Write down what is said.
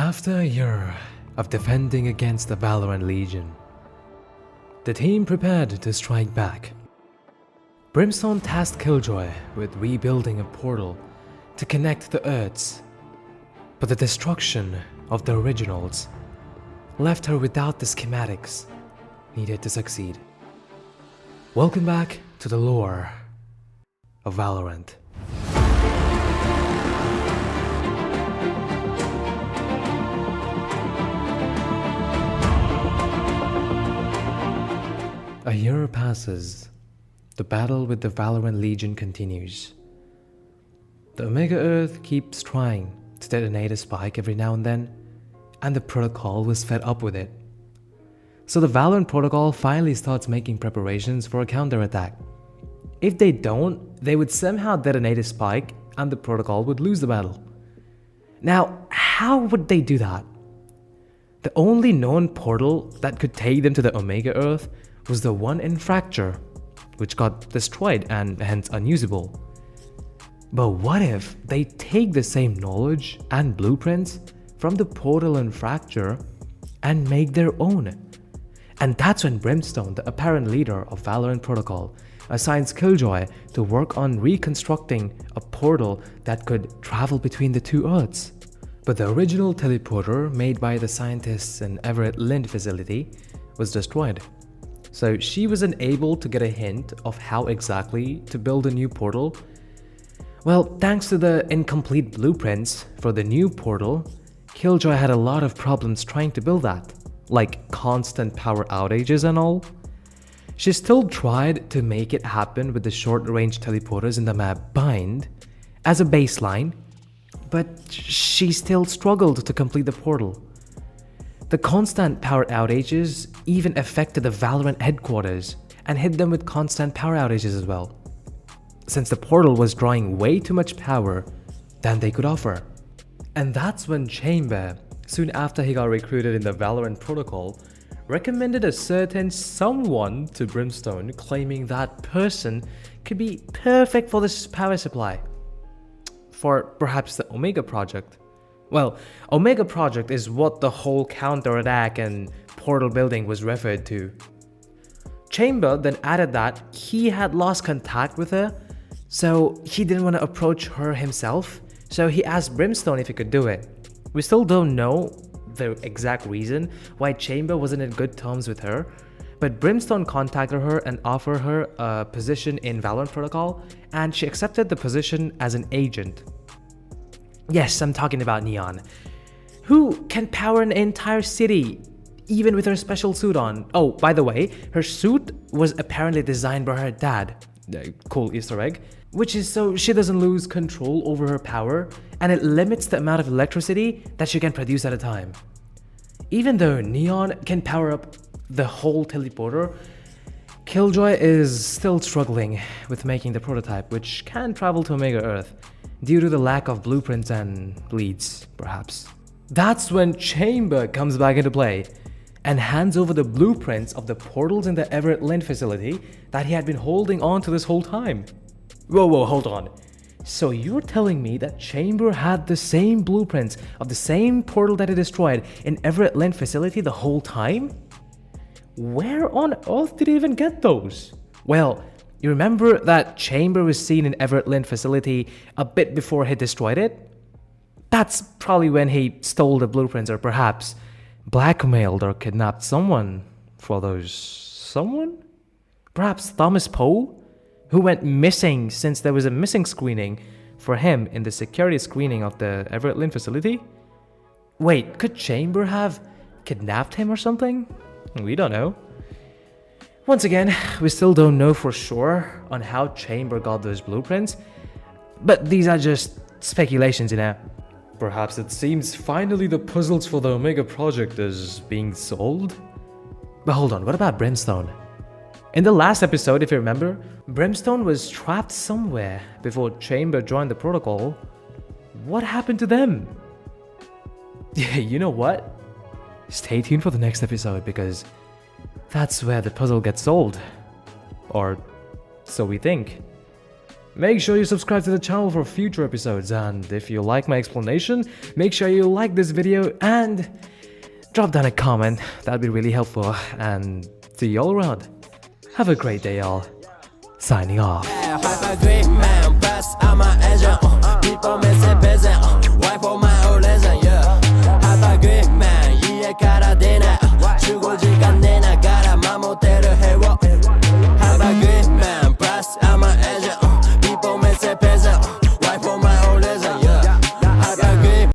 After a year of defending against the Valorant Legion, the team prepared to strike back. Brimstone tasked Killjoy with rebuilding a portal to connect the Earths, but the destruction of the originals left her without the schematics needed to succeed. Welcome back to the lore of Valorant. A year passes. The battle with the Valorant Legion continues. The Omega Earth keeps trying to detonate a spike every now and then, and the protocol was fed up with it. So the Valorant protocol finally starts making preparations for a counterattack. If they don't, they would somehow detonate a spike and the protocol would lose the battle. Now, how would they do that? The only known portal that could take them to the Omega Earth was the one in Fracture, which got destroyed and hence unusable. But what if they take the same knowledge and blueprints from the portal in Fracture and make their own? And that's when Brimstone, the apparent leader of Valorant Protocol, assigns Killjoy to work on reconstructing a portal that could travel between the two Earths. But the original teleporter made by the scientists in Everett Lind facility was destroyed. So she was unable to get a hint of how exactly to build a new portal. Well, thanks to the incomplete blueprints for the new portal, Killjoy had a lot of problems trying to build that, like constant power outages and all. She still tried to make it happen with the short-range teleporters in the map Bind as a baseline, but she still struggled to complete the portal. The constant power outages even affected the Valorant headquarters and hit them with constant power outages as well, since the portal was drawing way too much power than they could offer. And that's when Chamber, soon after he got recruited in the Valorant protocol, recommended a certain someone to Brimstone, claiming that person could be perfect for this power supply. For perhaps the Omega Project. Well, Omega Project is what the whole counterattack and portal building was referred to. Chamber then added that he had lost contact with her, so he didn't want to approach her himself, so he asked Brimstone if he could do it. We still don't know the exact reason why Chamber wasn't in good terms with her, but Brimstone contacted her and offered her a position in Valorant Protocol, and she accepted the position as an agent. Yes, I'm talking about Neon, who can power an entire city, even with her special suit on. Oh, by the way, her suit was apparently designed by her dad. Cool Easter egg. Which is so she doesn't lose control over her power, and it limits the amount of electricity that she can produce at a time. Even though Neon can power up the whole teleporter, Killjoy is still struggling with making the prototype, which can travel to Omega Earth, due to the lack of blueprints and leads, perhaps. That's when Chamber comes back into play and hands over the blueprints of the portals in the Everett Lind facility that he had been holding on to this whole time. Whoa, hold on. So you're telling me that Chamber had the same blueprints of the same portal that he destroyed in Everett Lind facility the whole time? Where on earth did he even get those? Well, you remember that Chamber was seen in Everett Lind facility a bit before he destroyed it? That's probably when he stole the blueprints or perhaps blackmailed or kidnapped someone for those. Someone? Perhaps Thomas Poe, who went missing since there was a missing screening for him in the security screening of the Everett Lind facility? Wait, could Chamber have kidnapped him or something? We don't know. Once again, we still don't know for sure on how Chamber got those blueprints, but these are just speculations, you know. Perhaps it seems finally the puzzles for the Omega Project is being solved? But hold on, what about Brimstone? In the last episode, if you remember, Brimstone was trapped somewhere before Chamber joined the protocol. What happened to them? Yeah, you know what? Stay tuned for the next episode because that's where the puzzle gets solved. Or so we think. Make sure you subscribe to the channel for future episodes, and if you like my explanation, make sure you like this video and drop down a comment. That'd be really helpful, and see you all around. Have a great day, y'all. Signing off. Hyper great man, best, I'm an agent. People miss it busy. Wife